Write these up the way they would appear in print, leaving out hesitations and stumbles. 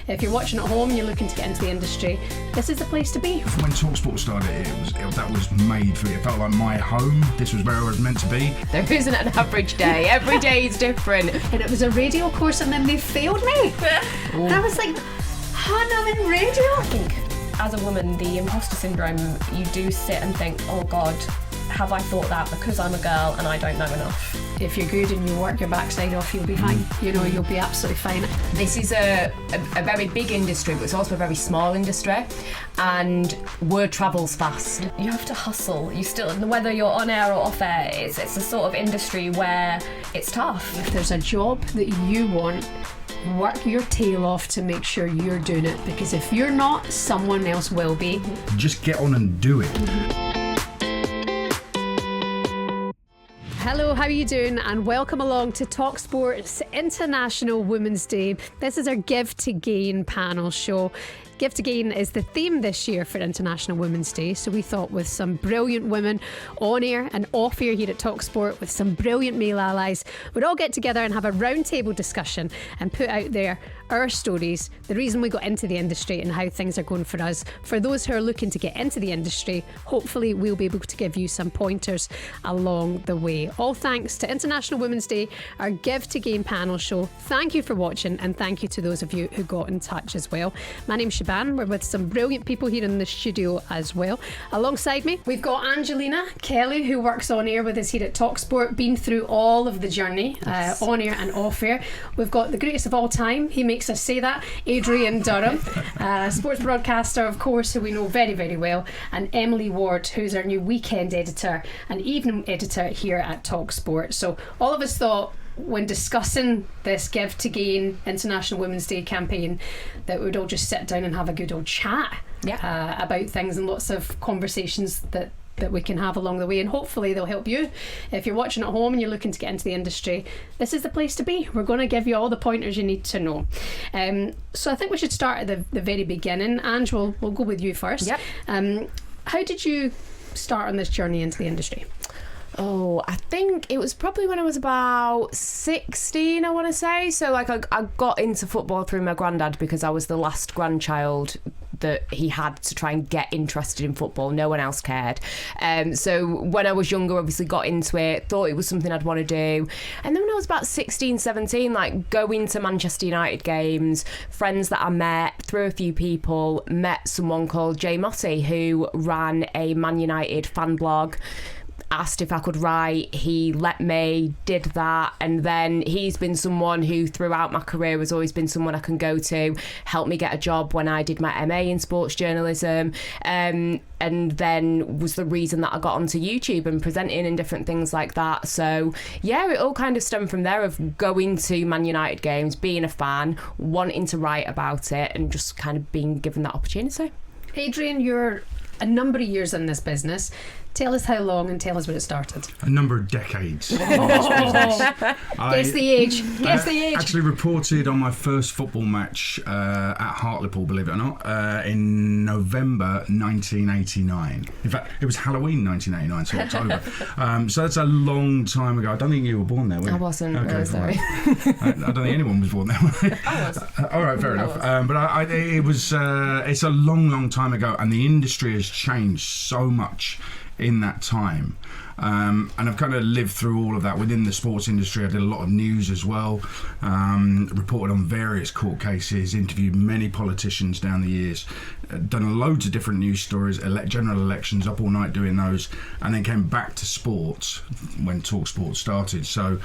If you're watching at home and you're looking to get into the industry, this is the place to be. When talkSPORT started, that was made for me. It felt like my home. This was where I was meant to be. There isn't an average day. Every day is different. And it was a radio course, and then they failed me. And I was like, Hannah, I'm in radio. I think as a woman, the imposter syndrome, you do sit and think, oh God, have I thought that because I'm a girl and I don't know enough? If you're good and you work your backside off, you'll be fine. You know, you'll be absolutely fine. This is a very big industry, but it's also a very small industry, and word travels fast. You have to hustle. You still, whether you're on air or off air, it's a sort of industry where it's tough. If there's a job that you want, work your tail off to make sure you're doing it, because if you're not, someone else will be. Just get on and do it. Hello, how are you doing? And welcome along to talkSPORT's International Women's Day. This is our Give to Gain panel show. Give to Gain is the theme this year for International Women's Day, so we thought with some brilliant women on air and off air here at talkSPORT with some brilliant male allies, we'd all get together and have a roundtable discussion and put out there our stories, the reason we got into the industry and how things are going for us. For those who are looking to get into the industry, hopefully we'll be able to give you some pointers along the way. All thanks to International Women's Day, our Give to Gain panel show. Thank you for watching, and thank you to those of you who got in touch as well. My name's Shebahn. We're with some brilliant people here in the studio as well. Alongside me, we've got Angelina Kelly, who works on air with us here at talkSPORT, been through all of the journey, on air and off air. We've got the greatest of all time, he makes us say that, Adrian Durham, sports broadcaster, of course, who we know very, very well, and Emily Ward, who's our new weekend editor and evening editor here at talkSPORT. So all of us thought, when discussing this Give to Gain International Women's Day campaign, that we'd all just sit down and have a good old chat about things, and lots of conversations that we can have along the way, and hopefully they'll help you. If you're watching at home and you're looking to get into the industry, this is the place to be. We're going to give you all the pointers you need to know. So I think we should start at the very beginning. Ange, we'll go with you first. Yep. How did you start on this journey into the industry? Oh, I think it was probably when I was about 16, I want to say. So like I got into football through my granddad, because I was the last grandchild that he had to try and get interested in football. No one else cared. So when I was younger, obviously got into it, thought it was something I'd want to do. And then when I was about 16, 17, like going to Manchester United games, friends that I met, through a few people, met someone called Jay Motti, who ran a Man United fan blog. Asked if I could write, he let me, did that, and then he's been someone who throughout my career has always been someone I can go to, helped me get a job when I did my MA in sports journalism, and then was the reason that I got onto YouTube and presenting and different things like that. So yeah, it all kind of stemmed from there, of going to Man United games, being a fan, wanting to write about it, and just kind of being given that opportunity. Adrian, you're a number of years in this business. Tell us how long and tell us when it started. A number of decades in this business. Guess the age. Guess the age. Actually reported on my first football match at Hartlepool, believe it or not, in November 1989. In fact, it was Halloween 1989, so October. So that's a long time ago. I don't think you were born there, were you? I wasn't. Okay, no, sorry. I don't think anyone was born there. I was. All right, fair enough. But it was. It's a long, long time ago, and the industry has changed so much in that time, and I've kind of lived through all of that within the sports industry. I did a lot of news as well, reported on various court cases, interviewed many politicians down the years, done loads of different news stories, general elections, up all night doing those, and then came back to sports when talkSPORT started. So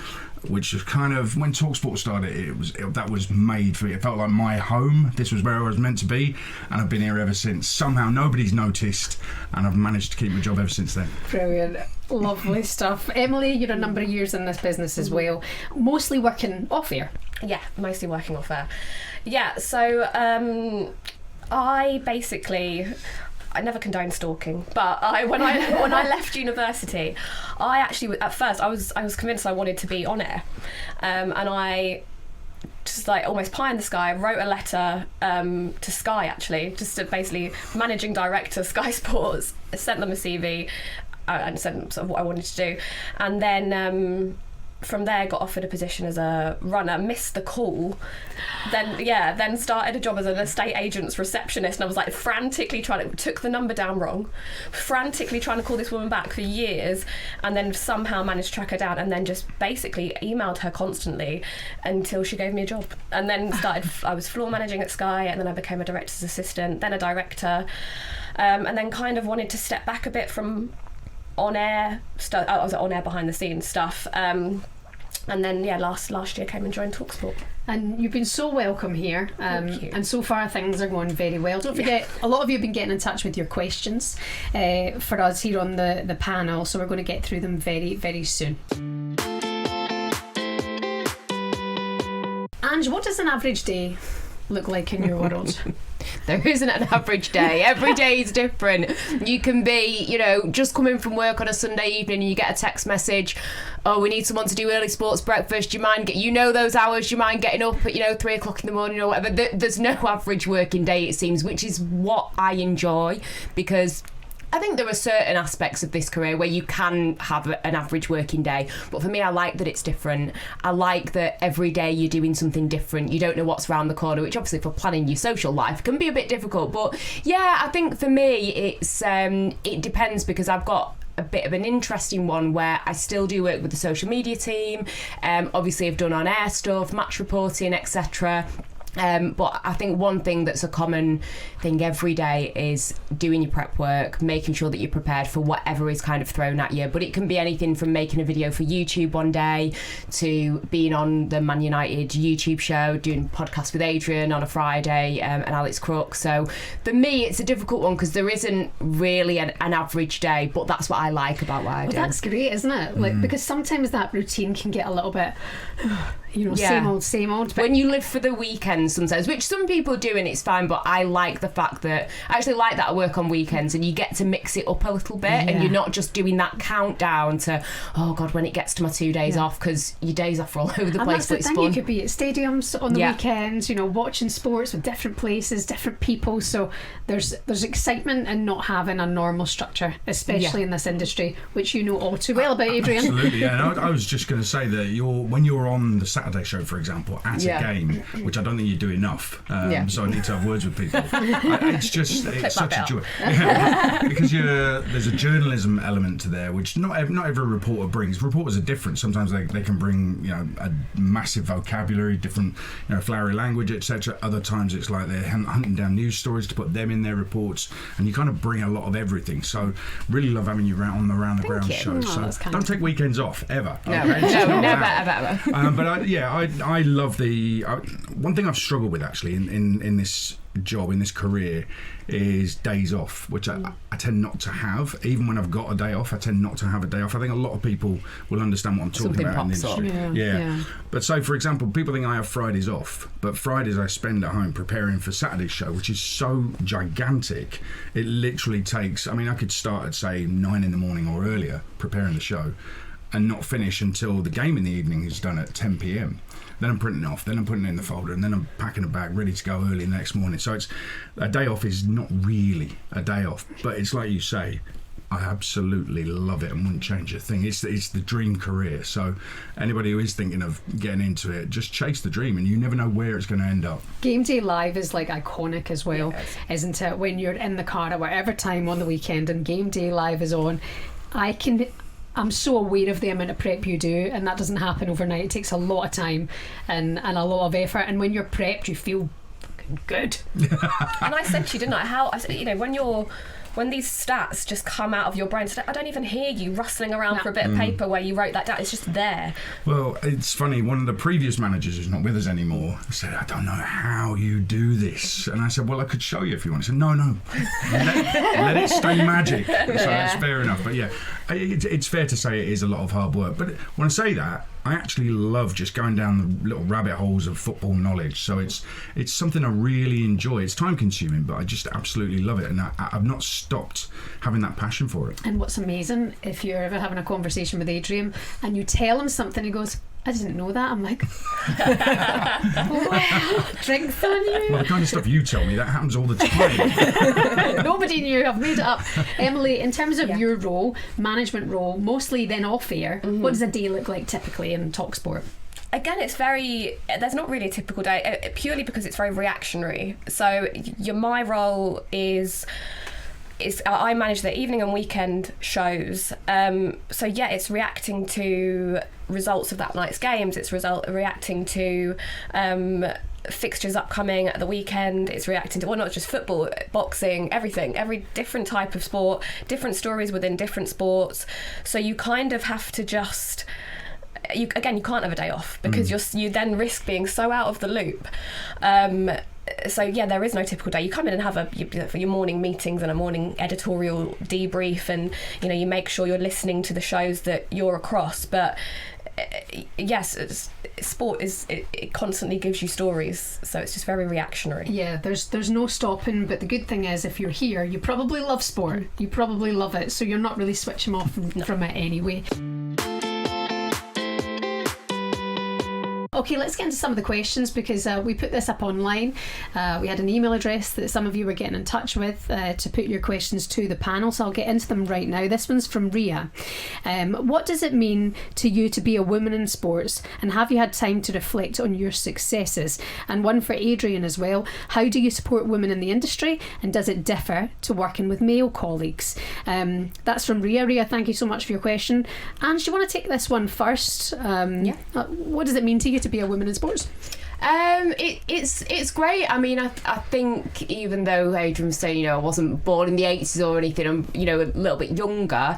which was kind of, when talkSPORT started, that was made for me. It felt like my home. This was where I was meant to be, and I've been here ever since. Somehow nobody's noticed, and I've managed to keep my job ever since then. Brilliant. Lovely stuff. Emily, you're a number of years in this business as well, mostly working off air. Yeah, mostly working off air. Yeah, so I never condoned stalking, but when I left university, I actually, at first I was convinced I wanted to be on air, and I just like almost pie in the sky wrote a letter to Sky, actually, just to basically managing director Sky Sports, sent them a CV and said sort of what I wanted to do, and then from there got offered a position as a runner, missed the call, then started a job as an estate agent's receptionist, and I was like frantically took the number down wrong, frantically trying to call this woman back for years, and then somehow managed to track her down, and then just basically emailed her constantly until she gave me a job. And then I was floor managing at Sky, and then I became a director's assistant, then a director, and then kind of wanted to step back a bit from on-air stuff. I was on-air behind the scenes stuff, and then last year came and joined talkSPORT. And you've been so welcome here, Thank you. and so far things are going very well. Don't forget, a lot of you have been getting in touch with your questions for us here on the panel, so we're going to get through them very, very soon. Ange, what does an average day look like in your world? There isn't an average day. Every day is different. You can be, just coming from work on a Sunday evening and you get a text message, oh, we need someone to do early sports breakfast. Do you mind those hours? Do you mind getting up at 3 o'clock in the morning or whatever? There's no average working day, it seems, which is what I enjoy, because I think there are certain aspects of this career where you can have an average working day, but for me, I like that it's different. I like that every day you're doing something different. You don't know what's around the corner, which obviously for planning your social life can be a bit difficult. But yeah, I think for me, it depends, because I've got a bit of an interesting one where I still do work with the social media team. Obviously, I've done on-air stuff, match reporting, etc. But I think one thing that's a common thing every day is doing your prep work, making sure that you're prepared for whatever is kind of thrown at you. But it can be anything from making a video for YouTube one day to being on the Man United YouTube show, doing a podcast with Adrian on a Friday, and Alex Crook. So for me, it's a difficult one because there isn't really an average day, but that's what I like about what I do. That's great, isn't it? Like, because sometimes that routine can get a little bit, same old. But when you live for the weekends sometimes, which some people do and it's fine, but I like the fact that I actually like that I work on weekends and you get to mix it up a little bit, and you're not just doing that countdown to, oh God, when it gets to my 2 days off, because your days off are all over the and place. That's the thing, you could be at stadiums on the weekends, watching sports with different places, different people. So there's excitement in not having a normal structure, especially in this industry, which you know all too well about, Adrian. Absolutely, yeah. And I was just going to say that when you're on the Saturday show, for example, at a game, which I don't think you do enough, so I need to have words with people. It's such a joy. Because there's a journalism element to there, which not every reporter brings. Reporters are different. Sometimes they can bring a massive vocabulary, different flowery language, etc. Other times it's like they're hunting down news stories to put them in their reports, and you kind of bring a lot of everything. So really love having you on the Round the Ground show. So don't take weekends off ever. No, okay? never ever. But I love one thing I've struggled with actually in this job, in this career, is days off, which I tend not to have. Even when I've got a day off, I tend not to have a day off. I think a lot of people will understand what I'm talking about in the industry. Yeah. But so, for example, people think I have Fridays off, but Fridays I spend at home preparing for Saturday's show, which is so gigantic. It literally takes, I could start at, say, 9 in the morning or earlier preparing the show and not finish until the game in the evening is done at 10 p.m. Then I'm printing it off, then I'm putting it in the folder, and then I'm packing it back, ready to go early the next morning. So a day off is not really a day off, but it's like you say, I absolutely love it and wouldn't change a thing. It's the dream career. So anybody who is thinking of getting into it, just chase the dream, and you never know where it's going to end up. Game day live is like iconic as well, isn't it? When you're in the car at whatever time on the weekend and game day live is on, I'm so aware of the amount of prep you do, and that doesn't happen overnight. It takes a lot of time and a lot of effort, and when you're prepped you feel fucking good. And I said to you, didn't I, I said, when these stats just come out of your brain, I don't even hear you rustling around for a bit of paper where you wrote that down. It's just there. Well, it's funny, one of the previous managers who's not with us anymore said, I don't know how you do this. And I said, well, I could show you if you want. He said, no. Let it stay magic. So that's fair enough. But yeah, it's fair to say it is a lot of hard work. But when I say that, I actually love just going down the little rabbit holes of football knowledge. So it's something I really enjoy. It's time consuming, but I just absolutely love it, and I've not stopped having that passion for it. And what's amazing, if you're ever having a conversation with Adrian and you tell him something, he goes, I didn't know that. I'm like, well, drinks on you. Well, the kind of stuff you tell me, that happens all the time. Nobody knew. I've made it up. Emily, in terms of your role, management role, mostly then off air, what does a day look like typically in talkSPORT? Again, there's not really a typical day, purely because it's very reactionary. So my role is I manage the evening and weekend shows. So yeah, it's reacting to results of that night's games. It's reacting to fixtures upcoming at the weekend. It's reacting to, well, not just football, boxing, everything, every different type of sport, different stories within different sports. So you kind of have to just... You can't have a day off because you then risk being so out of the loop. So yeah, there is no typical day. You come in and have your morning meetings and a morning editorial debrief, and you make sure you're listening to the shows that you're across. But yes, sport it constantly gives you stories, so it's just very reactionary. Yeah, there's no stopping. But the good thing is, if you're here, you probably love sport. You probably love it, so you're not really switching off from it anyway. Okay, let's get into some of the questions because we put this up online. We had an email address that some of you were getting in touch with to put your questions to the panel, so I'll get into them right now. This one's from Ria. What does it mean to you to be a woman in sports, and have you had time to reflect on your successes? And one for Adrian as well. How do you support women in the industry, and does it differ to working with male colleagues? That's from Ria. Ria, thank you so much for your question. And do you want to take this one first? Yeah. What does it mean to you to be a woman in sports? It's great. I mean, I think even though Adrian was saying, I wasn't born in the 80s or anything, I'm, a little bit younger,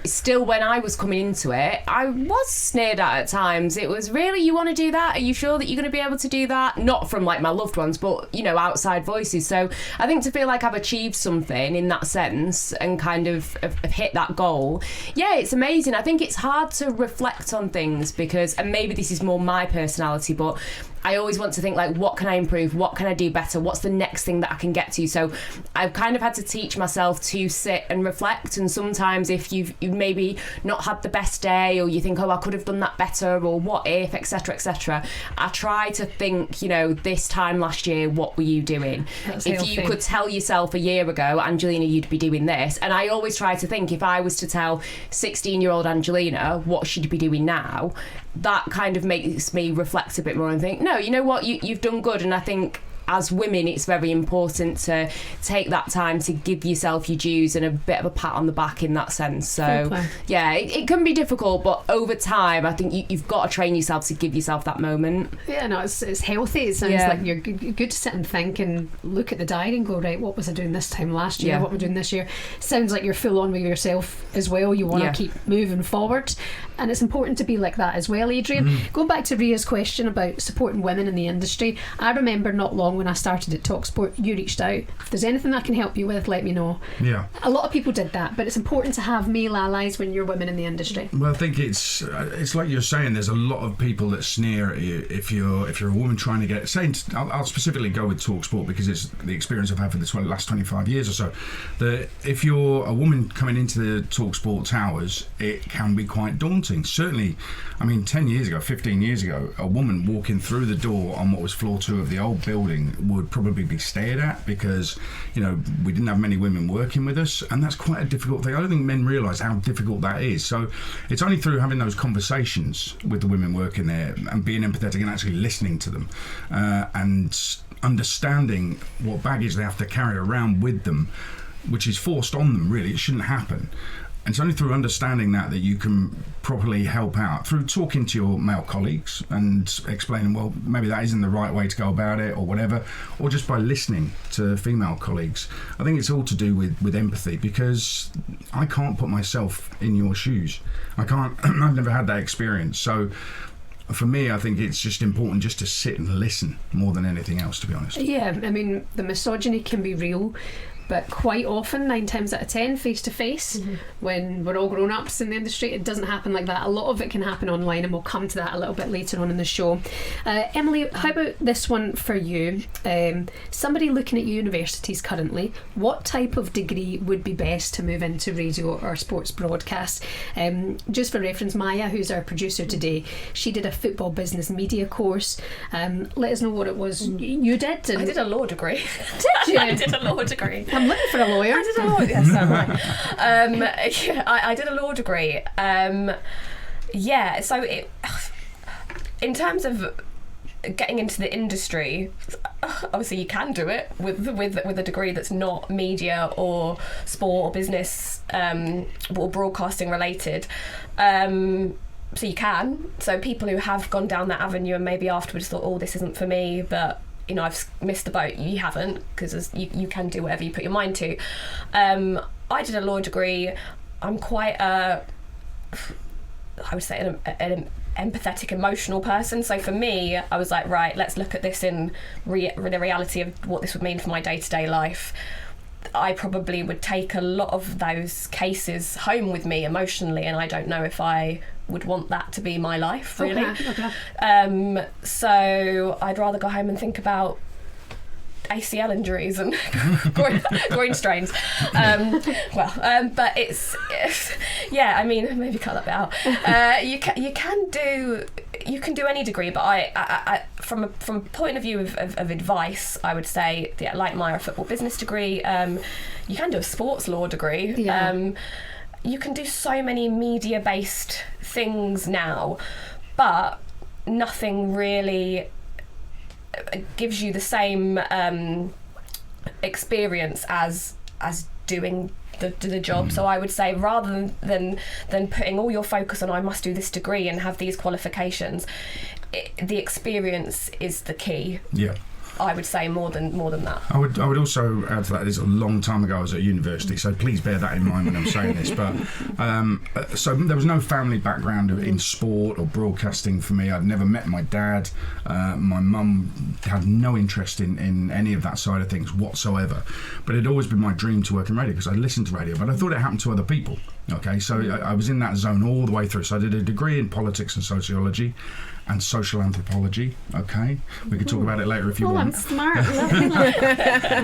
still when I was coming into it, I was sneered at times. It was, really, you want to do that? Are you sure that you're going to be able to do that? Not from like my loved ones, but, outside voices. So I think to feel like I've achieved something in that sense and kind of hit that goal, yeah, it's amazing. I think it's hard to reflect on things because, and maybe this is more my personality, but I always want to think like, what can I improve? What can I do better? What's the next thing that I can get to? So I've kind of had to teach myself to sit and reflect. And sometimes if you've maybe not had the best day, or you think, oh, I could have done that better, or what if, etc., I try to think, this time last year, what were you doing? That's if healthy. you could tell yourself a year ago, Angelina, you'd be doing this. And I always try to think, if I was to tell 16-year-old Angelina what she'd be doing now, that kind of makes me reflect a bit more and think, no, you know what, you've done good. And I think as women, it's very important to take that time to give yourself your dues and a bit of a pat on the back in that sense. So yeah, it can be difficult, but over time I think you've got to train yourself to give yourself that moment. Yeah, no, it's healthy. It sounds like you're good to sit and think and look at the diary and go, right, what was I doing this time last year? What am I doing this year? Sounds like you're full on with yourself as well. You want to keep moving forward, and it's important to be like that as well. Adrian, going back to Ria's question about supporting women in the industry, I remember not long when I started at talkSPORT, you reached out. If there's anything I can help you with, let me know. Yeah, a lot of people did that, but it's important to have male allies when you're women in the industry. Well, I think it's like you're saying, there's a lot of people that sneer at you if you're a woman trying to get, I'll specifically go with talkSPORT because it's the experience I've had for the last 25 years or so, that if you're a woman coming into the talkSPORT towers, it can be quite daunting. Certainly, I mean, 10 years ago, 15 years ago, a woman walking through the door on what was floor 2 of the old building would probably be stared at because, we didn't have many women working with us, and that's quite a difficult thing. I don't think men realise how difficult that is. So it's only through having those conversations with the women working there and being empathetic and actually listening to them and understanding what baggage they have to carry around with them, which is forced on them, really. It shouldn't happen. And it's only through understanding that you can properly help out, through talking to your male colleagues and explaining, well, maybe that isn't the right way to go about it or whatever, or just by listening to female colleagues. I think it's all to do with empathy, because I can't put myself in your shoes. I can't. I've never had that experience. So for me, I think it's just important just to sit and listen more than anything else, to be honest. Yeah, I mean, the misogyny can be real. but quite often, 9 times out of 10, face to face, when we're all grown ups in the industry, it doesn't happen like that. A lot of it can happen online, and we'll come to that a little bit later on in the show. Emily, how about this one for you? Somebody looking at universities currently, what type of degree would be best to move into radio or sports broadcast? Just for reference, Maya, who's our producer today, she did a football business media course. Let us know what it was you did. I did a law degree. Did you? I did a law degree. I'm looking for a lawyer. I did a law. Yes, so am I. I did a law degree. So in terms of getting into the industry, obviously you can do it with a degree that's not media or sport or business or broadcasting related. So you can. So people who have gone down that avenue and maybe afterwards thought, oh, this isn't for me, but I've missed the boat. You haven't, because you can do whatever you put your mind to. I did a law degree. I'm quite I would say an empathetic, emotional person. So for me, I was like, right, let's look at this in the reality of what this would mean for my day-to-day life. I probably would take a lot of those cases home with me emotionally, and I don't know if I would want that to be my life, really. Okay. So I'd rather go home and think about ACL injuries and groin strains. But it's I mean, maybe cut that bit out. You can do any degree, but I from a point of view of advice, I would say, like my football business degree, you can do a sports law degree. Yeah. You can do so many media-based things now, but nothing really gives you the same experience as doing the job. So I would say, rather than putting all your focus on I must do this degree and have these qualifications, the experience is the key. Yeah. I would say more than that. I would also add to that, this a long time ago I was at university, so please bear that in mind when I'm saying this, but so there was no family background in sport or broadcasting for me. I'd never met my dad. My mum had no interest in any of that side of things whatsoever, but it'd always been my dream to work in radio because I listened to radio, but I thought it happened to other people. Okay, so I was in that zone all the way through. So I did a degree in politics and sociology and social anthropology. Okay, we could talk about it later if you want. I'm smart.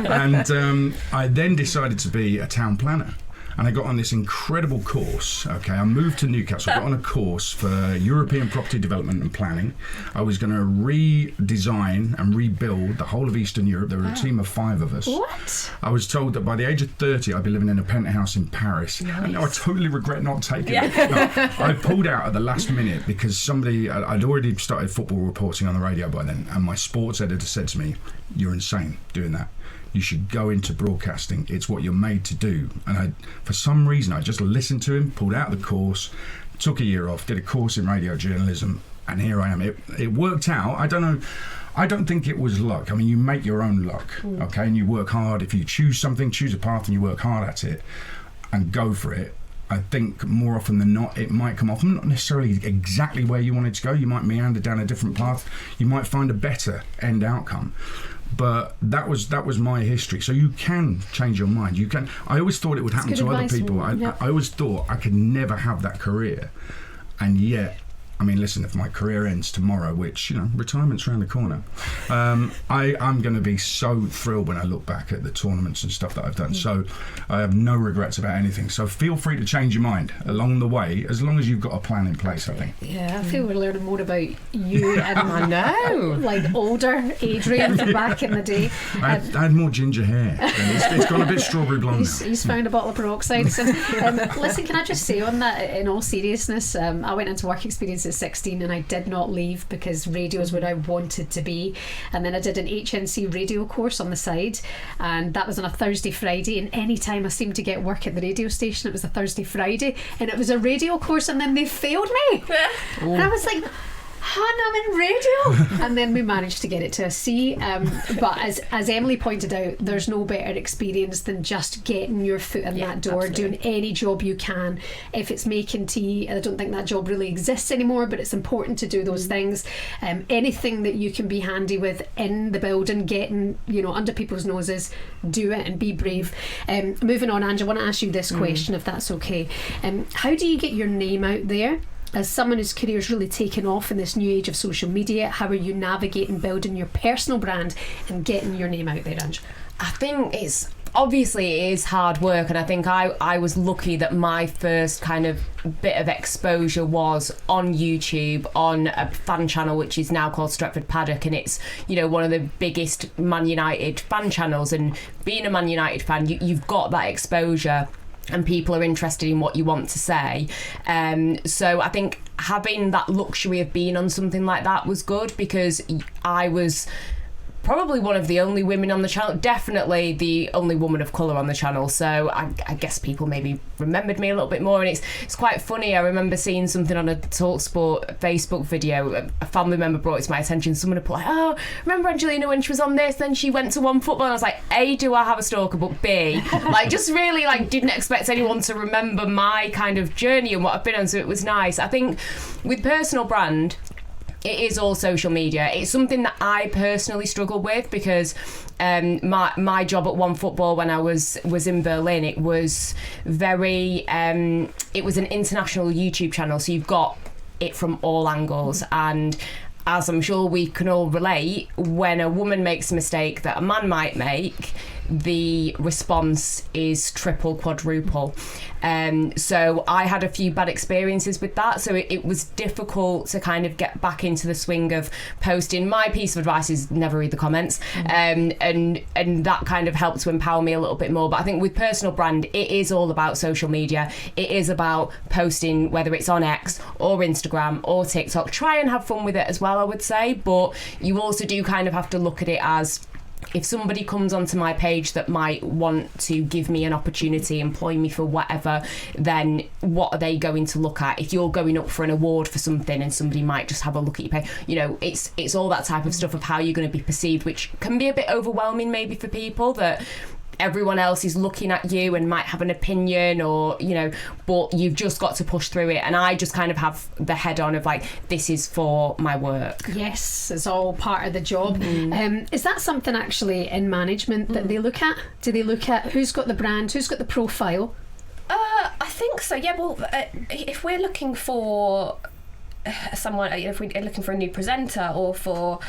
And I then decided to be a town planner. And I got on this incredible course. Okay, I moved to Newcastle, got on a course for European property development and planning. I was going to redesign and rebuild the whole of Eastern Europe. There were a team of 5 of us. What? I was told that by the age of 30, I'd be living in a penthouse in Paris. Nice. And I totally regret not taking it. No, I pulled out at the last minute because I'd already started football reporting on the radio by then, and my sports editor said to me, "You're insane doing that. You should go into broadcasting. It's what you're made to do." And for some reason, I just listened to him, pulled out the course, took a year off, did a course in radio journalism, and here I am. It worked out. I don't know. I don't think it was luck. I mean, you make your own luck, okay? And you work hard. If you choose something, choose a path, and you work hard at it and go for it, I think more often than not, it might come off not necessarily exactly where you wanted to go. You might meander down a different path. You might find a better end outcome. But that was my history. So you can change your mind. You can. I always thought it would happen to other people. I always thought I could never have that career, and yet, I mean, listen, if my career ends tomorrow, which, retirement's around the corner, I'm going to be so thrilled when I look back at the tournaments and stuff that I've done. So I have no regrets about anything. So feel free to change your mind along the way, as long as you've got a plan in place, I think. Yeah, I feel we're learning more about you and I know, like older Adrian from back in the day. I had more ginger hair. It's gone a bit strawberry blonde now. He's found a bottle of peroxide. So, listen, can I just say on that, in all seriousness, I went into work experience at 16 and I did not leave because radio is where I wanted to be, and then I did an HNC radio course on the side, and that was on a Thursday Friday, and any time I seemed to get work at the radio station, it was a Thursday Friday, and it was a radio course, and then they failed me. And I was like, Hannah, I'm in radio. And then we managed to get it to a C. But as Emily pointed out, there's no better experience than just getting your foot in that door, absolutely. doing any job you can. If it's making tea, I don't think that job really exists anymore, but it's important to do those things. Anything that you can be handy with in the building, getting, under people's noses, do it and be brave. Moving on, Ange, I want to ask you this question, if that's okay. How do you get your name out there? As someone whose career's really taken off in this new age of social media, how are you navigating building your personal brand and getting your name out there, Ange? I think it is hard work, and I think I was lucky that my first kind of bit of exposure was on YouTube, on a fan channel which is now called Stretford Paddock, and it's one of the biggest Man United fan channels, and being a Man United fan, you've got that exposure and people are interested in what you want to say. So I think having that luxury of being on something like that was good, because I was probably one of the only women on the channel, definitely the only woman of colour on the channel, so I guess people maybe remembered me a little bit more. And it's quite funny, I remember seeing something on a talkSPORT Facebook video, a family member brought it to my attention, someone had put like, oh, remember Angelina when she was on this, then she went to One Football, and I was like, A, do I have a stalker, but B, just really didn't expect anyone to remember my kind of journey and what I've been on, so it was nice. I think with personal brand, it is all social media. It's something that I personally struggle with, because my job at One Football when I was in Berlin, it was very it was an international YouTube channel, so you've got it from all angles. And as I'm sure we can all relate, when a woman makes a mistake that a man might make, the response is triple, quadruple. So I had a few bad experiences with that, so it was difficult to kind of get back into the swing of posting. My piece of advice is never read the comments, and that kind of helped to empower me a little bit more. But I think with personal brand, it is all about social media. It is about posting, whether it's on X or Instagram or TikTok. Try and have fun with it as well, I would say, but you also do kind of have to look at it as, if somebody comes onto my page that might want to give me an opportunity, employ me for whatever, then what are they going to look at? If you're going up for an award for something and somebody might just have a look at your page, it's all that type of stuff of how you're going to be perceived, which can be a bit overwhelming maybe for people, that everyone else is looking at you and might have an opinion, or but you've just got to push through it. And I just kind of have the head on of this is for my work. Yes, it's all part of the job. Is that something actually in management that they look at? Do they look at who's got the brand, who's got the profile? I think so, yeah. Well, if we're looking for someone, if we're looking for a new presenter, or for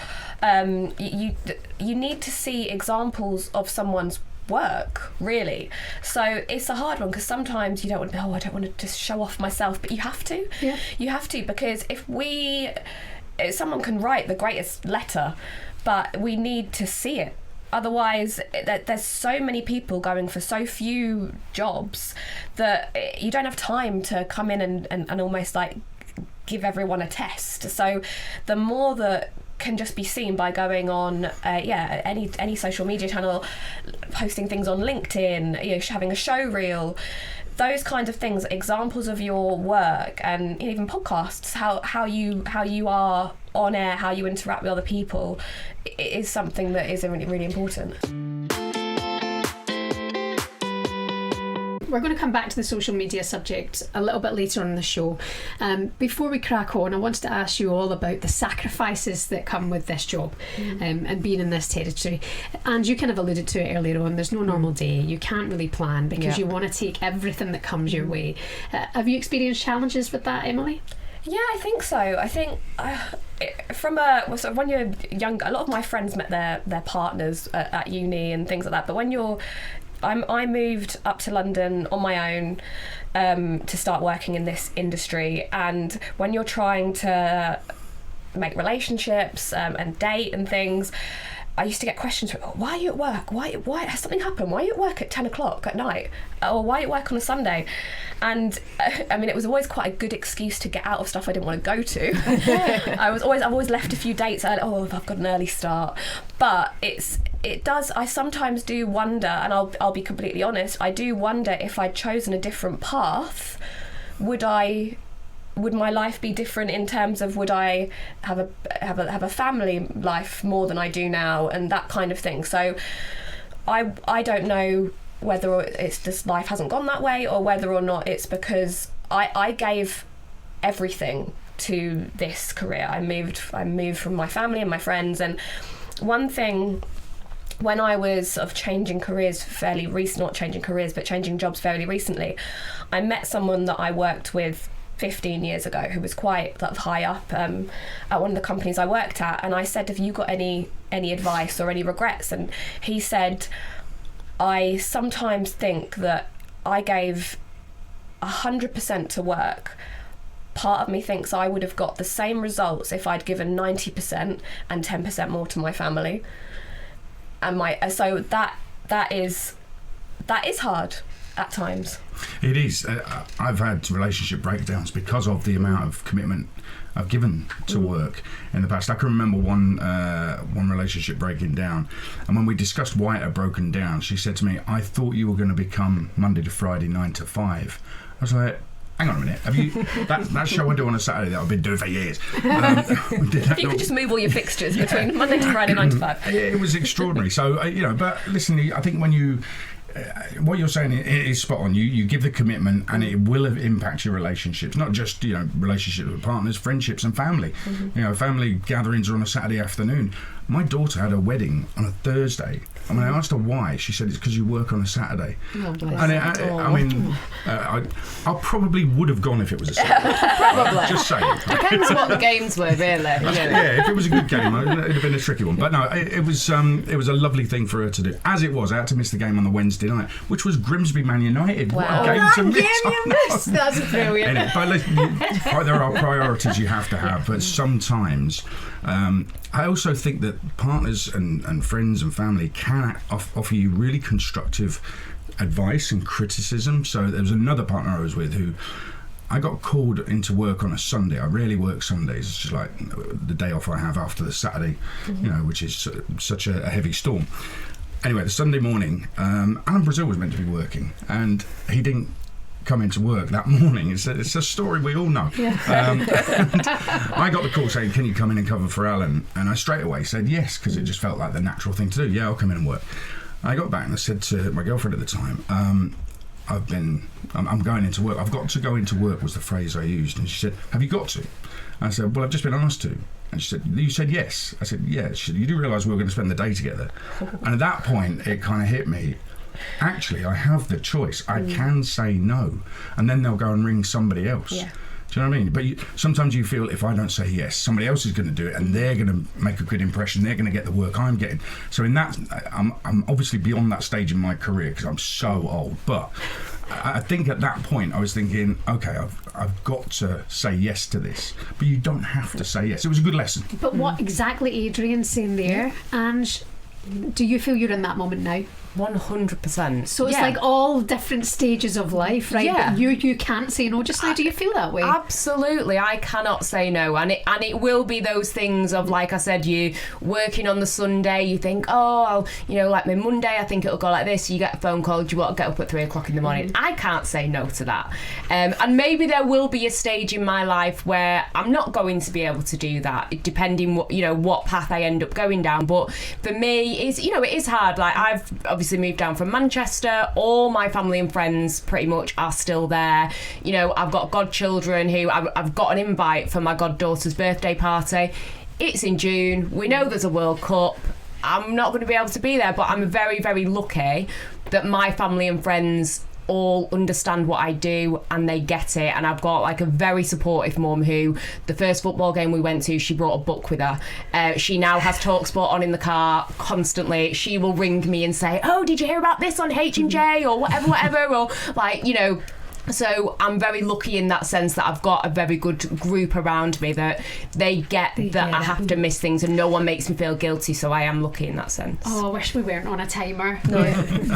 you need to see examples of someone's work, really. So it's a hard one, because sometimes you don't want to be, I don't want to just show off myself, but you have to. Yeah. You have to, because if someone can write the greatest letter, but we need to see it. Otherwise, there's so many people going for so few jobs that you don't have time to come in and almost give everyone a test. So the more that can just be seen by going on any social media channel, posting things on LinkedIn, having a show reel, those kinds of things, examples of your work, and even podcasts, how you are on air, how you interact with other people, is something that is really, really important. We're going to come back to the social media subject a little bit later on in the show. Before we crack on, I wanted to ask you all about the sacrifices that come with this job, and being in this territory. And you kind of alluded to it earlier on, there's no normal day. You can't really plan, because you want to take everything that comes your way. Have you experienced challenges with that, Emily? Yeah, I think so. I think when you're younger, a lot of my friends met their partners at uni and things like that. But when I moved up to London on my own to start working in this industry, and when you're trying to make relationships and date and things, I used to get questions, why are you at work? Why has something happened? Why are you at work at 10 o'clock at night? Or why are you at work on a Sunday? And it was always quite a good excuse to get out of stuff I didn't want to go to. I've always left a few dates. I've got an early start. But I sometimes do wonder, and I'll be completely honest, I do wonder if I'd chosen a different path, would I would my life be different in terms of would I have a family life more than I do now, and that kind of thing. So I don't know whether it's just life hasn't gone that way, or whether or not it's because I gave everything to this career. I moved from my family and my friends, and one thing, when I was sort of changing jobs fairly recently, I met someone that I worked with 15 years ago who was quite high up at one of the companies I worked at, and I said, have you got any advice or any regrets? And he said, I sometimes think that I gave 100% to work. Part of me thinks I would have got the same results if I'd given 90% and 10% more to my family. And so that is hard at times. It is. I've had relationship breakdowns because of the amount of commitment I've given to work in the past. I can remember one relationship breaking down, and when we discussed why it had broken down, she said to me, I thought you were going to become Monday to Friday 9 to 5. I was like, hang on a minute, have you that show I do on a Saturday that I've been doing for years? If you could just move all your fixtures between Monday to Friday 9 to 5. It was extraordinary. So, but listen, I think when you what you're saying is spot on. You give the commitment, and it will impact your relationships, not just relationships with partners, friendships, and family. Family gatherings are on a Saturday afternoon. My daughter had a wedding on a Thursday, and when I asked her why, she said it's because you work on a Saturday. And I probably would have gone if it was a Saturday. Probably. Just saying. Depends what the games were, really. Yeah, if it was a good game, it'd have been a tricky one. But no, it was a lovely thing for her to do. As it was, I had to miss the game on the Wednesday night, which was Grimsby Man United. Wow. What a game to miss! That's brilliant. Anyway, but listen, there are priorities you have to have, but sometimes I also think that partners and friends and family can offer you really constructive advice and criticism. So there was another partner I was with who I got called into work on a Sunday. I rarely work Sundays. It's just like the day off I have after the Saturday, which is such a heavy storm. Anyway, the Sunday morning, Alan Brazil was meant to be working, and he didn't come into work that morning. It's a story we all know. Yeah. I got the call saying, can you come in and cover for Alan? And I straight away said yes, because it just felt like the natural thing to do. Yeah, I'll come in and work. I got back and I said to my girlfriend at the time, I'm going into work. I've got to go into work was the phrase I used. And she said, have you got to? I said, well, I've just been asked to. And she said, you said yes. I said, yeah. She said, you do realise we were going to spend the day together? And at that point, it kind of hit me. Actually, I have the choice. I can say no, and then they'll go and ring somebody else. Yeah. Do you know what I mean? But sometimes you feel if I don't say yes, somebody else is going to do it, and they're going to make a good impression. They're going to get the work I'm getting. So in that, I'm obviously beyond that stage in my career because I'm so old. But I think at that point I was thinking, okay, I've got to say yes to this, but you don't have to say yes. It was a good lesson. But what exactly Adrian's saying there, Ange, do you feel you're in that moment now? 100%. So it's like all different stages of life, right? Yeah. But you can't say no just now. Do you feel that way? Absolutely. I cannot say no. And it will be those things of, like I said, you working on the Sunday, you think, oh, like my Monday, I think it'll go like this. You get a phone call, do you want to get up at 3 o'clock in the morning? I can't say no to that. And maybe there will be a stage in my life where I'm not going to be able to do that, depending what path I end up going down. But for me, it is hard. Like, I've obviously moved down from Manchester. All my family and friends pretty much are still there. I've got godchildren who I've got an invite for my goddaughter's birthday party. It's in June. We know there's a World Cup. I'm not going to be able to be there, but I'm very, very lucky that my family and friends all understand what I do and they get it. And I've got like a very supportive mum who, the first football game we went to, she brought a book with her. She now has talkSPORT on in the car constantly. She will ring me and say, oh, did you hear about this on H&J or whatever or so I'm very lucky in that sense that I've got a very good group around me that they get that I have to miss things and no one makes me feel guilty, so I am lucky in that sense. Oh, I wish we weren't on a timer. No.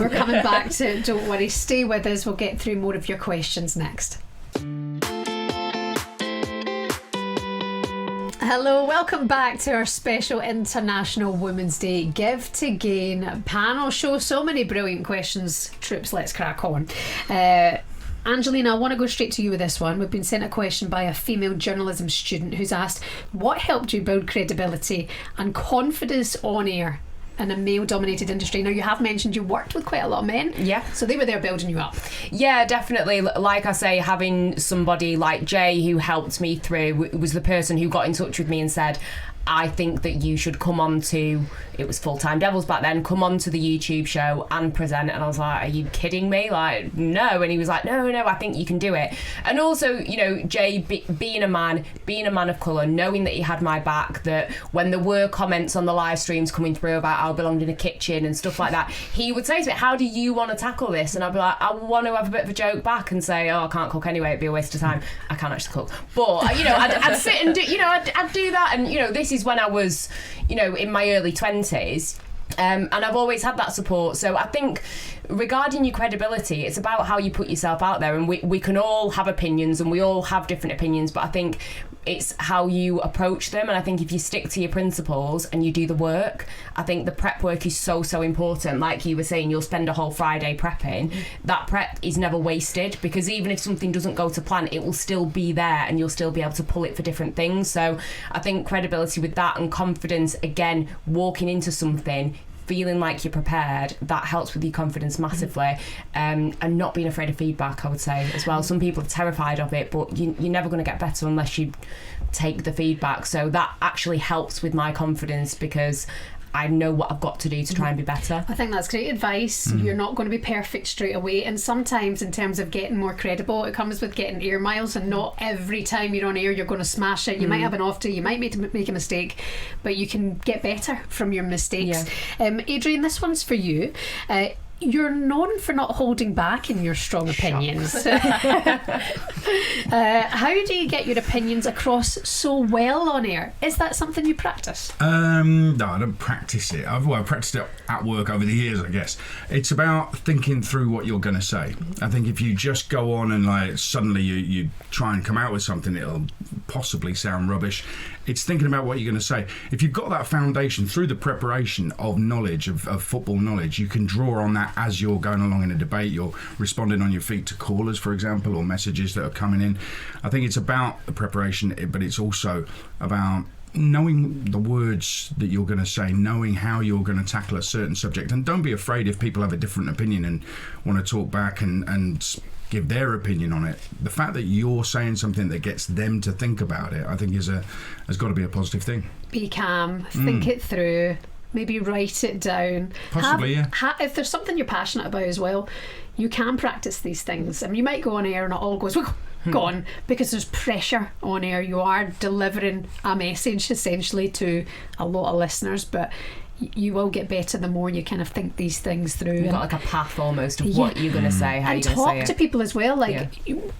We're coming back to Don't Worry, stay with us, we'll get through more of your questions next. Hello, welcome back to our special International Women's Day Give to Gain panel show. So many brilliant questions, troops, let's crack on. Angelina, I want to go straight to you with this one. We've been sent a question by a female journalism student who's asked, what helped you build credibility and confidence on air in a male-dominated industry? Now, you have mentioned you worked with quite a lot of men. Yeah. So they were there building you up. Yeah, definitely. Like I say, having somebody like Jay who helped me through, was the person who got in touch with me and said, I think that you should come on to, it was Full-Time Devils back then, come on to the YouTube show and present. And I was like, are you kidding me? Like, no. And he was like, no, I think you can do it. And also, you know, Jay, being a man of colour, knowing that he had my back, that when there were comments on the live streams coming through about how I belonged in a kitchen and stuff like that, he would say to me, how do you want to tackle this? And I'd be like, I want to have a bit of a joke back and say, oh, I can't cook anyway, it'd be a waste of time. I can't actually cook. But, you know, I'd sit and do, you know, I'd do that. And, you know, this is when I was, you know, in my early 20s. And I've always had that support. So I think regarding your credibility, it's about how you put yourself out there. And we can all have opinions and we all have different opinions, but I think it's how you approach them. And I think if you stick to your principles and you do the work, I think the prep work is so important. Like you were saying, you'll spend a whole Friday prepping. That prep is never wasted, because even if something doesn't go to plan, it will still be there and you'll still be able to pull it for different things. So I think credibility with that and confidence, again, walking into something feeling like you're prepared, that helps with your confidence massively. And not being afraid of feedback, I would say, as well. Some people are terrified of it, but you're never going to get better unless you take the feedback. So that actually helps with my confidence, because I know what I've got to do to try and be better. I think that's great advice. You're not going to be perfect straight away, and sometimes in terms of getting more credible, it comes with getting air miles, and not every time you're on air you're going to smash it. You might have an off day, you might make a mistake, but you can get better from your mistakes. Adrian, this one's for you. You're known for not holding back in your strong opinions. How do you get your opinions across so well on air? Is that something you practice? No, I don't practice it. I've practiced it at work over the years, I guess. It's about thinking through what you're going to say. I think if you just go on and like suddenly you try and come out with something, it'll possibly sound rubbish. It's thinking about what you're going to say. If you've got that foundation through the preparation of knowledge, of football knowledge, you can draw on that as you're going along in a debate. You're responding on your feet to callers, for example, or messages that are coming in. I think it's about the preparation, but it's also about knowing the words that you're going to say, knowing how you're going to tackle a certain subject. And don't be afraid if people have a different opinion and want to talk back and give their opinion on it. The fact that you're saying something that gets them to think about it, I think has got to be a positive thing. Be calm, think it through, maybe write it down. Possibly, if there's something you're passionate about as well, you can practice these things. I mean, you might go on air and it all goes gone, because there's pressure on air. You are delivering a message essentially to a lot of listeners, but you will get better the more you kind of think these things through. You've got like a path almost of what you're going to say, how and you're going to say it. talk to people as well. Like,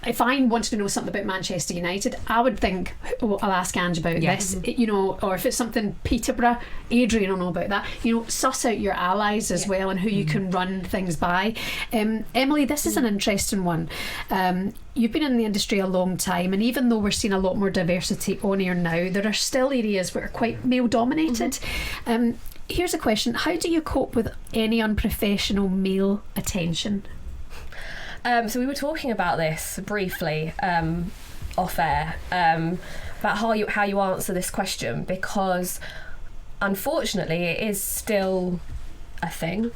if I wanted to know something about Manchester United, I would think, oh, I'll ask Ange about this, you know, or if it's something Peterborough, Adrian will know about that. You know, suss out your allies as well and who you can run things by. Emily, this is an interesting one. You've been in the industry a long time, and even though we're seeing a lot more diversity on air now, there are still areas that are quite male dominated. Here's a question: how do you cope with any unprofessional male attention? So we were talking about this briefly off air, about how you answer this question, because unfortunately it is still a thing.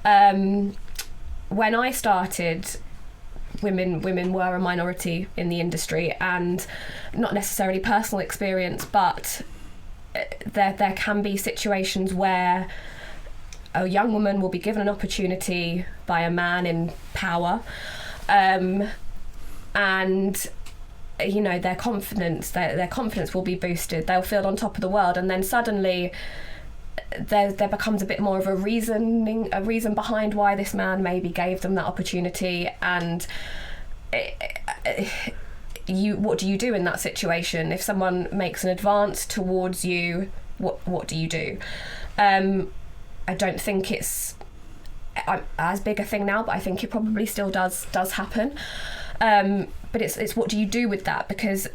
When I started, women were a minority in the industry, and not necessarily personal experience, but there can be situations where a young woman will be given an opportunity by a man in power, and you know, their confidence will be boosted. They'll feel on top of the world, and then suddenly there becomes a bit more of a reason behind why this man maybe gave them that opportunity. And what do you do in that situation? If someone makes an advance towards you, what do you do? I don't think it's as big a thing now, but I think it probably still does happen. But it's what do you do with that? Because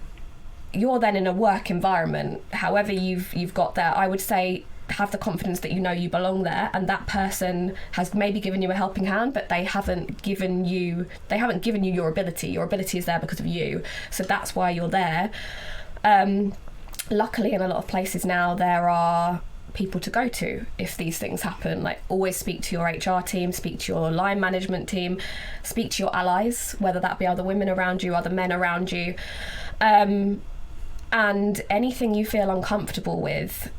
you're then in a work environment. However you've got there, I would say have the confidence that you know you belong there, and that person has maybe given you a helping hand, but they haven't given you your ability. Your ability is there because of you, so that's why you're there. Luckily, in a lot of places now, there are people to go to if these things happen. Like, always speak to your HR team, speak to your line management team, speak to your allies, whether that be other women around you, other men around you, and anything you feel uncomfortable with,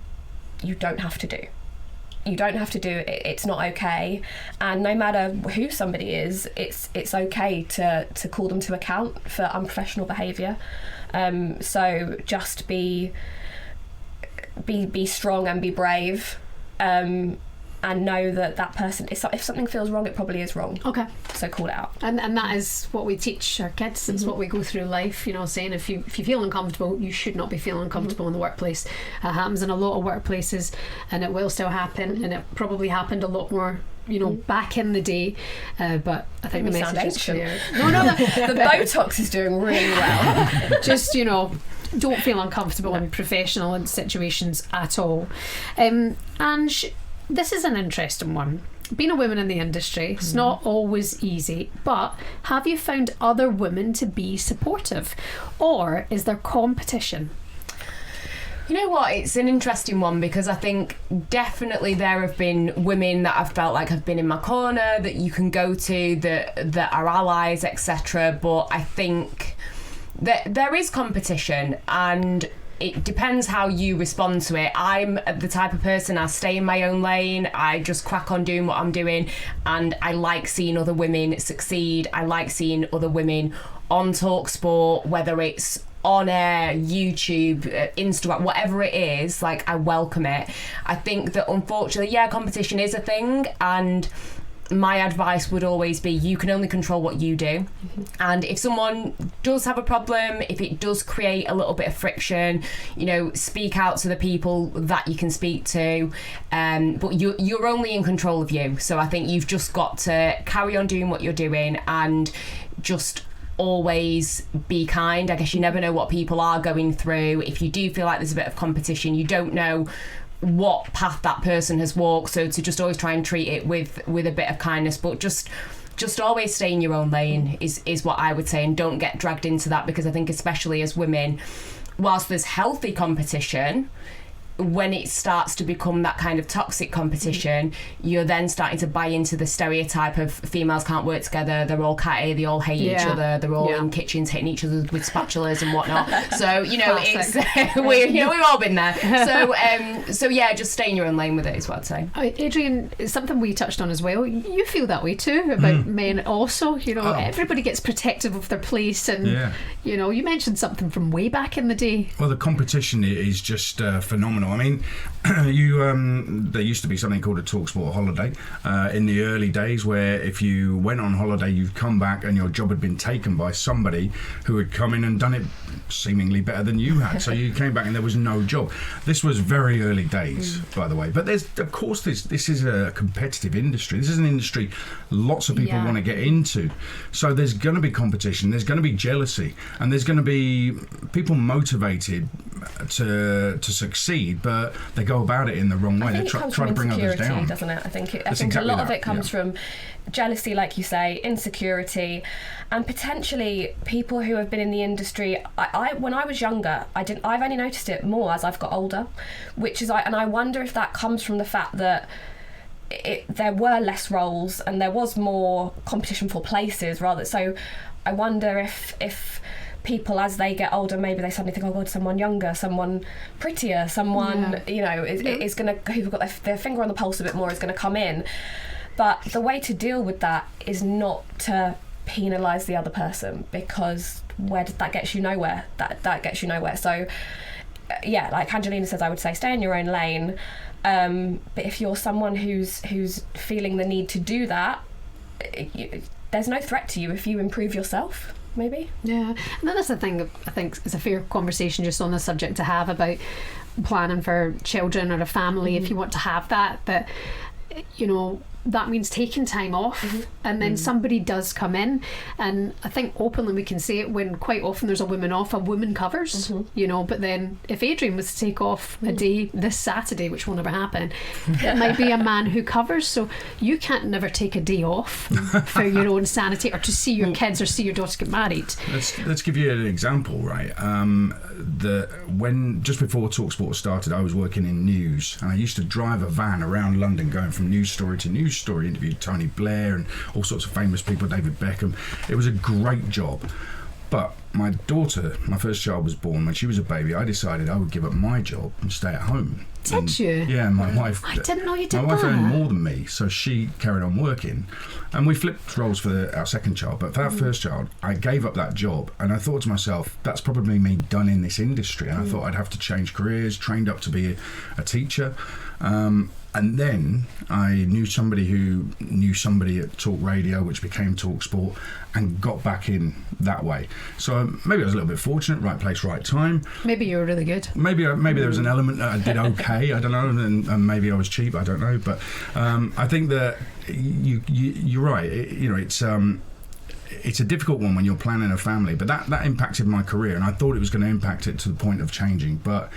you don't have to do. You don't have to do it. It's not okay. And no matter who somebody is, it's okay to call them to account for unprofessional behaviour. So just be strong and be brave, and know that person, if something feels wrong, it probably is wrong. Okay. So call it out. And that is what we teach our kids. It's what we go through life, saying if you feel uncomfortable, you should not be feeling uncomfortable in the workplace. It happens in a lot of workplaces, and it will still happen, and it probably happened a lot more back in the day, but I think the message is clear. No, the Botox is doing really well. Just don't feel uncomfortable in professional situations at all. This is an interesting one. Being a woman in the industry, it's not always easy, but have you found other women to be supportive, or is there competition? You know what, it's an interesting one, because I think definitely there have been women that I've felt like have been in my corner that you can go to, that are allies, etc. But I think that there is competition, and it depends how you respond to it. I'm the type of person, I stay in my own lane, I just crack on doing what I'm doing, and I like seeing other women succeed. I like seeing other women on talkSPORT, whether it's on air, YouTube, Instagram, whatever it is. Like, I welcome it. I think that unfortunately, competition is a thing, and my advice would always be, you can only control what you do. And if someone does have a problem, if it does create a little bit of friction, speak out to the people that you can speak to, but you're only in control of you. So I think you've just got to carry on doing what you're doing, and just always be kind. I guess you never know what people are going through. If you do feel like there's a bit of competition, you don't know what path that person has walked, so to just always try and treat it with a bit of kindness, but just always stay in your own lane is what I would say, and don't get dragged into that, because I think especially as women, whilst there's healthy competition, when it starts to become that kind of toxic competition, you're then starting to buy into the stereotype of females can't work together, they're all catty, they all hate each other, they're all in kitchens hitting each other with spatulas and whatnot. So it's we've all been there. So just stay in your own lane with it is what I'd say. Adrian, it's something we touched on as well. You feel that way too about men also. Everybody gets protective of their place, and you mentioned something from way back in the day. Well, the competition is just phenomenal. I mean, there used to be something called a talkSPORT holiday in the early days, where if you went on holiday, you'd come back and your job had been taken by somebody who had come in and done it seemingly better than you had. So you came back and there was no job. This was very early days, by the way. But this is a competitive industry. This is an industry lots of people want to get into. So there's going to be competition. There's going to be jealousy, and there's going to be people motivated to succeed, but they go about it in the wrong way. They try to bring others down, doesn't it? I think a lot of it comes from jealousy, like you say, insecurity, and potentially people who have been in the industry. When I was younger, I've only noticed it more as I've got older, and I wonder if that comes from the fact that there were less roles and there was more competition for places rather. So I wonder if people, as they get older, maybe they suddenly think, oh God, someone younger, someone prettier, someone is going to, who've got their finger on the pulse a bit more, is going to come in. But the way to deal with that is not to penalise the other person, because that gets you nowhere. That gets you nowhere. So like Angelina says, I would say stay in your own lane. But if you're someone who's feeling the need to do that, there's no threat to you if you improve yourself. Maybe. Yeah. And that's the thing, I think it's a fair conversation just on the subject to have about planning for children or a family, if you want to have that, that means taking time off, and then somebody does come in, and I think openly we can say it, when quite often there's a woman off, a woman covers, you know. But then if Adrian was to take off a day this Saturday, which will never happen, it might be a man who covers. So you can't never take a day off for your own sanity, or to see your kids or see your daughter get married. Let's give you an example, right? When just before talkSPORT started, I was working in news, and I used to drive a van around London, going from news story to news story, interviewed Tony Blair and all sorts of famous people, David Beckham. It was a great job. But my daughter, my first child, was born. When she was a baby, I decided I would give up my job and stay at home. Did you? Yeah, my wife. I didn't know you did My wife that. earned more than me, so she carried on working. And we flipped roles for our second child. But for that first child, I gave up that job, and I thought to myself, that's probably me done in this industry. And I thought I'd have to change careers, trained up to be a teacher. And then I knew somebody who knew somebody at Talk Radio, which became talkSPORT, and got back in that way. So maybe I was a little bit fortunate, right place, right time. Maybe you were really good. Maybe there was an element that I did okay, I don't know, and maybe I was cheap, I don't know. But I think that you're right. It's a difficult one when you're planning a family, but that impacted my career, and I thought it was going to impact it to the point of changing, but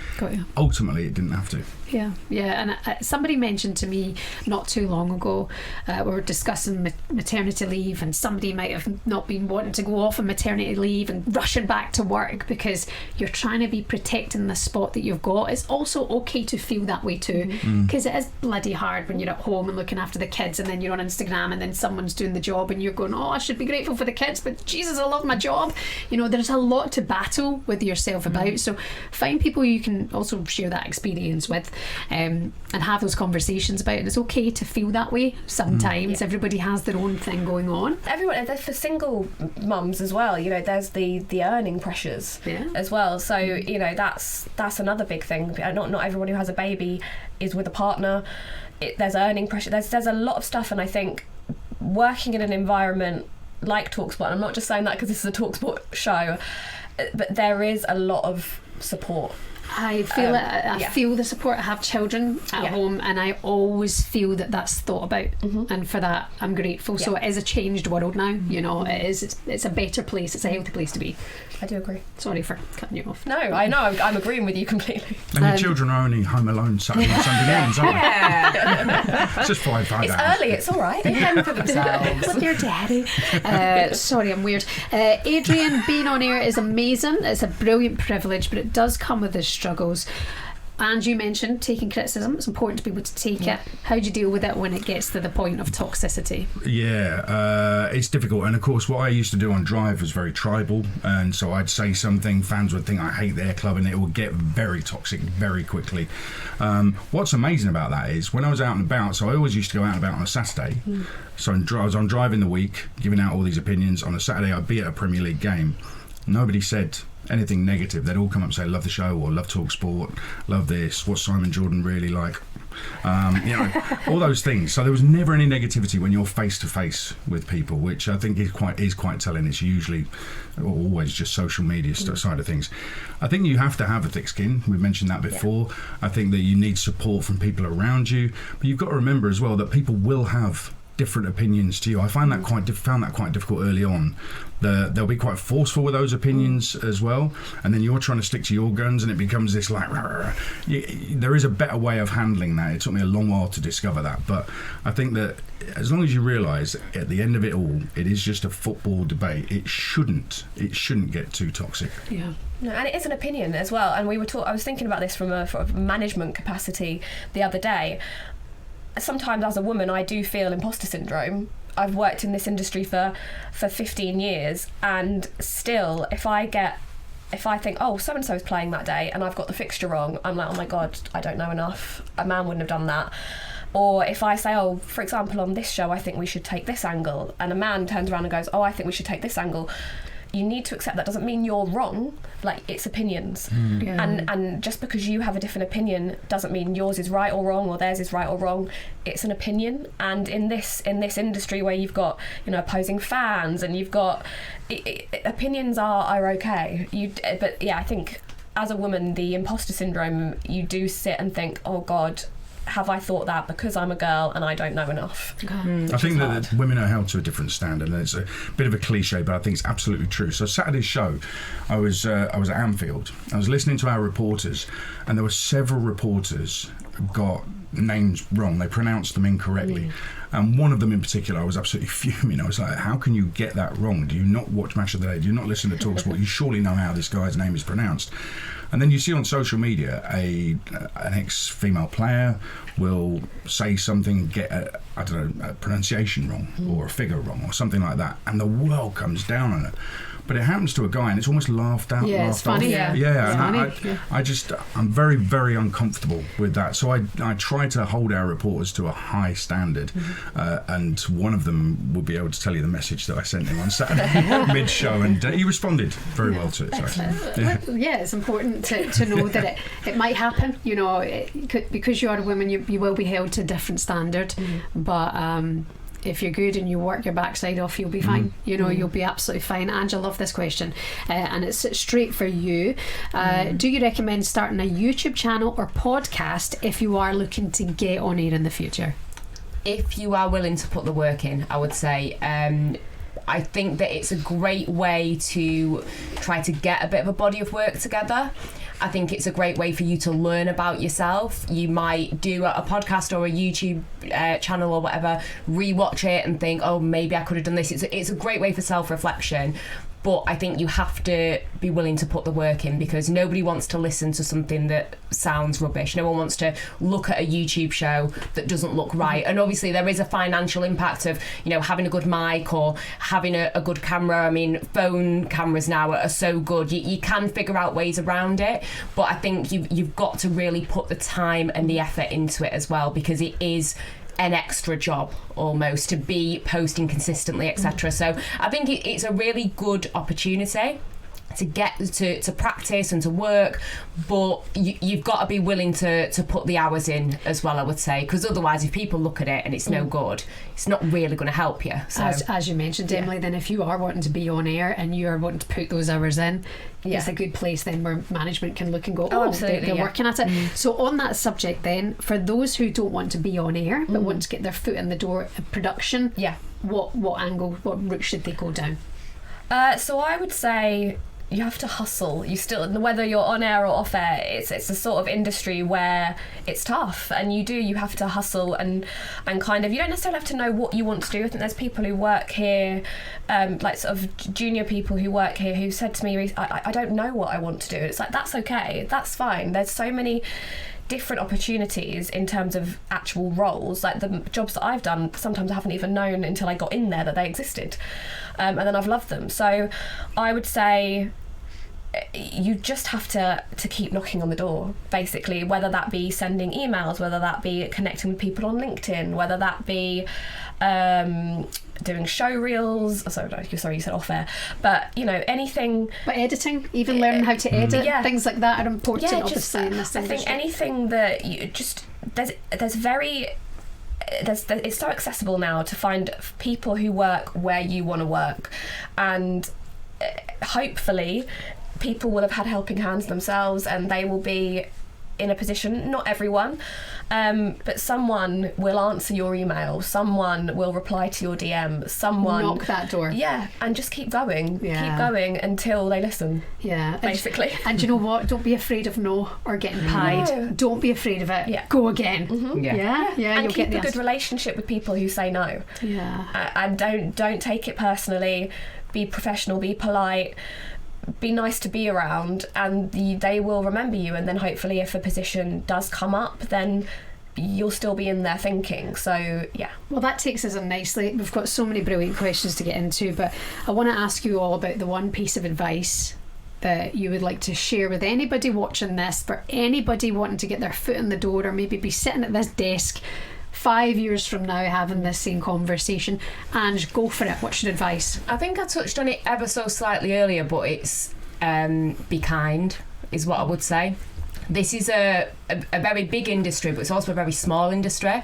ultimately it didn't have to. Yeah. And somebody mentioned to me not too long ago, we were discussing maternity leave, and somebody might have not been wanting to go off on maternity leave and rushing back to work because you're trying to be protecting the spot that you've got. It's also okay to feel that way too, because it is bloody hard when you're at home and looking after the kids, and then you're on Instagram and then someone's doing the job and you're going, oh, I should be grateful for the kids, but Jesus, I love my job. You know, there's a lot to battle with yourself about. So find people you can also share that experience with, and have those conversations about it. It's okay to feel that way sometimes. Everybody has their own thing going on. Everyone, for single mums as well, you know, there's the earning pressures as well. So you know, that's another big thing. Not everyone who has a baby is with a partner. There's earning pressure. There's a lot of stuff, and I think working in an environment like talkSPORT, and I'm not just saying that because this is a talkSPORT show, but there is a lot of support. I feel it. I feel the support. I have children at home, and I always feel that that's thought about, and for that I'm grateful. So it is a changed world now. You know, it is. It's a better place. It's a healthy place to be. I do agree. Sorry for cutting you off. No, I know. I'm agreeing with you completely. And your children are only home alone Saturday and Sunday mornings, aren't they? It's just 5 hours. It's early. It's all right. They fend for themselves. With your daddy. Sorry, I'm weird. Adrian, being on air is amazing. It's a brilliant privilege, but it does come with its struggles. And you mentioned taking criticism. It's important to be able to take it. How do you deal with it when it gets to the point of toxicity? Yeah, it's difficult. And of course, what I used to do on Drive was very tribal. And so I'd say something, fans would think I hate their club, and it would get very toxic very quickly. What's amazing about that is when I was out and about, so I always used to go out and about on a Saturday. So I was on Drive in the week, giving out all these opinions. On a Saturday, I'd be at a Premier League game. Nobody said anything negative. They'd all come up and say, love the show, or love talkSPORT, love this, what's Simon Jordan really like, you know, all those things. So there was never any negativity when you're face to face with people, which I think is quite telling. It's usually always just social media side of things. I think you have to have a thick skin. We've mentioned that before. I think that you need support from people around you, but you've got to remember as well that people will have different opinions to you. I found that quite difficult early on. They'll be quite forceful with those opinions as well, and then you're trying to stick to your guns, and it becomes this like there is a better way of handling that. It took me a long while to discover that, but I think that as long as you realise at the end of it all, it is just a football debate. It shouldn't get too toxic. Yeah. No, and it is an opinion as well. And I was thinking about this from a management capacity the other day. Sometimes as a woman I do feel imposter syndrome. I've worked in this industry for 15 years, and still if I think, oh, so and so is playing that day and I've got the fixture wrong, I'm like, oh my god, I don't know enough. A man wouldn't have done that. Or if I say, oh, for example, on this show I think we should take this angle, and a man turns around and goes, oh, I think we should take this angle, you need to accept that doesn't mean you're wrong. Like, it's opinions. And just because you have a different opinion doesn't mean yours is right or wrong, or theirs is right or wrong. It's an opinion. And in this industry where you've got, you know, opposing fans, and you've got opinions are okay. But yeah, I think as a woman, the imposter syndrome, you do sit and think, oh god, have I thought that because I'm a girl and I don't know enough? I think that women are held to a different standard, and it's a bit of a cliche, but I think it's absolutely true. So Saturday's show, I was at Anfield. I was listening to our reporters, and there were several reporters got names wrong. They pronounced them incorrectly. And one of them in particular, I was absolutely fuming. I was like, how can you get that wrong? Do you not watch Match of the Day? Do you not listen to talkSPORT? You surely know how this guy's name is pronounced. And then you see on social media an ex-female player will say something, get a pronunciation wrong or a figure wrong or something like that, and the world comes down on it. But it happens to a guy and it's almost laughed out. Yeah, it's funny. Yeah, I'm very, very uncomfortable with that. So I try to hold our reporters to a high standard, and one of them will be able to tell you the message that I sent him on Saturday mid-show, and he responded very well to it. So, it's important to know that it might happen. You know, because you are a woman, you will be held to a different standard, but if you're good and you work your backside off, you'll be fine. You know, you'll be absolutely fine. Ange, I love this question, and it's straight for you. Do you recommend starting a YouTube channel or podcast if you are looking to get on air in the future? If you are willing to put the work in, I would say. I think that it's a great way to try to get a bit of a body of work together. I think it's a great way for you to learn about yourself. You might do a podcast or a YouTube channel or whatever, rewatch it and think, oh, maybe I could have done this. It's a great way for self-reflection. But I think you have to be willing to put the work in, because nobody wants to listen to something that sounds rubbish. No one wants to look at a YouTube show that doesn't look right. And obviously there is a financial impact of, you know, having a good mic or having a good camera. I mean, phone cameras now are so good. You can figure out ways around it. But I think you've got to really put the time and the effort into it as well, because it is an extra job almost to be posting consistently, etc. So I think it's a really good opportunity to get to practice and to work, but you've got to be willing to put the hours in as well, I would say, because otherwise if people look at it and it's no good, it's not really going to help you. So as you mentioned, Emily, then if you are wanting to be on air and you are wanting to put those hours in, it's a good place then where management can look and go, they're working at it. So on that subject then, for those who don't want to be on air but want to get their foot in the door in production, what angle, what route should they go down? So I would say you have to hustle. You still, whether you're on air or off air, it's a sort of industry where it's tough, and you have to hustle and kind of, you don't necessarily have to know what you want to do. I think there's people who work here, like sort of junior people who work here, who said to me, I don't know what I want to do. It's like, that's okay, that's fine. There's so many different opportunities in terms of actual roles. Like the jobs that I've done, sometimes I haven't even known until I got in there that they existed, and then I've loved them. So I would say you just have to keep knocking on the door, basically, whether that be sending emails, whether that be connecting with people on LinkedIn, whether that be doing show reels. Sorry, you said off air, but you know, anything. But editing, even learning how to edit, things like that are important. Obviously, in this industry. I think anything that you just it's so accessible now to find people who work where you want to work, and hopefully people will have had helping hands themselves and they will be in a position, not everyone, but someone will answer your email, someone will reply to your DM, someone knock that door, and just keep going until they listen, basically. And you know what, don't be afraid of no or getting pied. Don't be afraid of it. Go again. And you'll keep get a good relationship with people who say no, and don't take it personally. Be professional, be polite, be nice to be around, and they will remember you. And then hopefully if a position does come up, then you'll still be in there thinking. So well, that takes us on nicely. We've got so many brilliant questions to get into, but I want to ask you all about the one piece of advice that you would like to share with anybody watching this, for anybody wanting to get their foot in the door, or maybe be sitting at this desk 5 years from now having this same conversation. And go for it. What's your advice? I think I touched on it ever so slightly earlier, but it's be kind is what I would say. This is a a very big industry, but it's also a very small industry,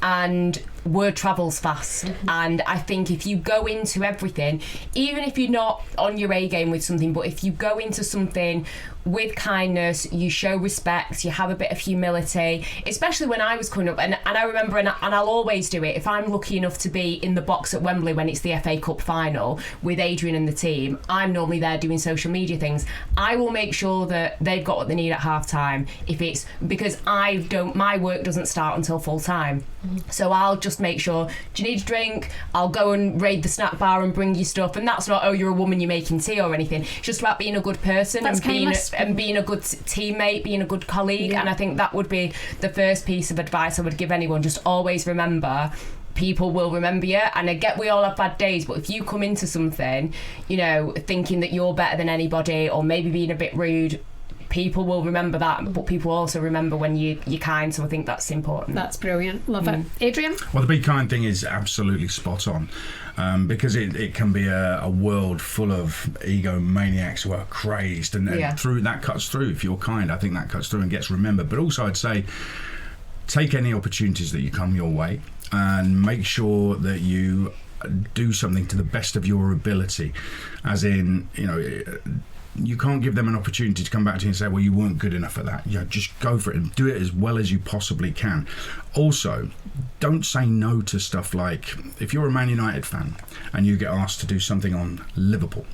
and word travels fast. And I think if you go into everything, even if you're not on your A game with something, but if you go into something with kindness, you show respect, you have a bit of humility, especially when I was coming up, and I remember, and I'll always do it, if I'm lucky enough to be in the box at Wembley when it's the FA Cup final with Adrian and the team, I'm normally there doing social media things. I will make sure that they've got what they need at half time, if it's because my work doesn't start until full time. So I'll just make sure, do you need a drink? I'll go and raid the snack bar and bring you stuff. And that's not, oh, you're a woman, you're making tea or anything. It's just about being a good person and being a good teammate, being a good colleague. And I think that would be the first piece of advice I would give anyone. Just always remember, people will remember you. And I get we all have bad days, but if you come into something, thinking that you're better than anybody or maybe being a bit rude, people will remember that, but people also remember when you're kind, so I think that's important. That's brilliant. Love it. Adrian? Well, the be kind thing is absolutely spot on, because it can be a world full of egomaniacs who are crazed, and through that cuts through. If you're kind, I think that cuts through and gets remembered. But also I'd say take any opportunities that you come your way and make sure that you do something to the best of your ability, as in, you can't give them an opportunity to come back to you and say, well, you weren't good enough at that. Just go for it and do it as well as you possibly can. Also, don't say no to stuff like, if you're a Man United fan and you get asked to do something on Liverpool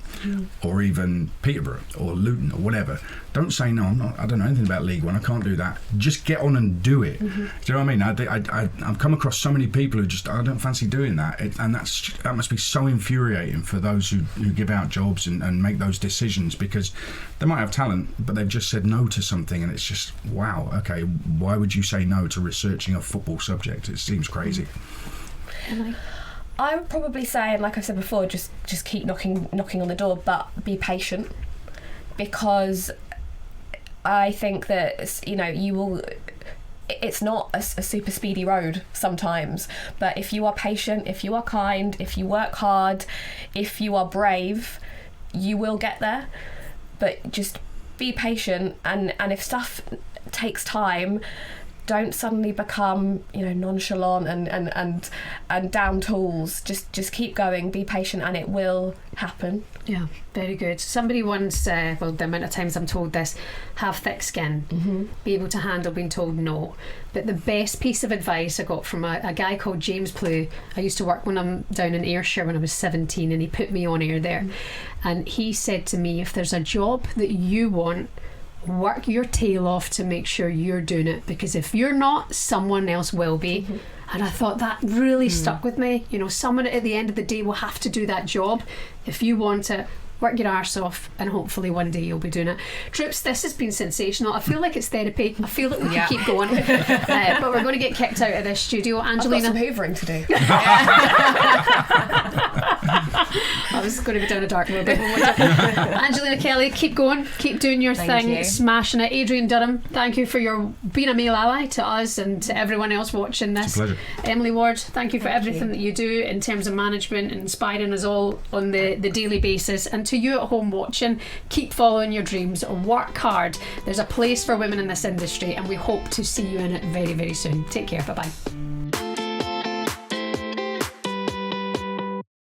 or even Peterborough or Luton or whatever, don't say no. I don't know anything about League One, I can't do that. Just get on and do it. Do you know what I mean? I've come across so many people who just, I don't fancy doing that, and that must be so infuriating for those who give out jobs and make those decisions, because they might have talent but they've just said no to something, and it's just, wow, okay, why would you say no to researching a football subject? It seems crazy. I would probably say, and like I said before, just keep knocking on the door, but be patient, because I think that you will. It's not a super speedy road sometimes, but if you are patient, if you are kind, if you work hard, if you are brave, you will get there. But just be patient, and if stuff takes time, don't suddenly become nonchalant and down tools. Just keep going, be patient, and it will happen. Yeah, very good. Somebody once, the amount of times I'm told this, have thick skin, be able to handle being told no. But the best piece of advice I got from a guy called James Plew. I used to work when I'm down in Ayrshire when I was 17, and he put me on air there. And he said to me, if there's a job that you want, work your tail off to make sure you're doing it, because if you're not, someone else will be. And I thought that really stuck with me. Someone at the end of the day will have to do that job. If you want it, work your arse off, and hopefully one day you'll be doing it. Troops, this has been sensational. I feel like it's therapy. I feel like we can keep going, but we're going to get kicked out of this studio. Angelina, I've got some hoovering to do. I was going to go down a dark road. Angelina Kelly, keep going, keep doing your thing, smashing it. Adrian Durham, thank you for being a male ally to us and to everyone else watching this. It's a pleasure. Emily Ward, thank you for everything that you do in terms of management and inspiring us all on the daily basis. And to you at home watching, keep following your dreams, work hard. There's a place for women in this industry, and we hope to see you in it very, very soon. Take care. Bye bye.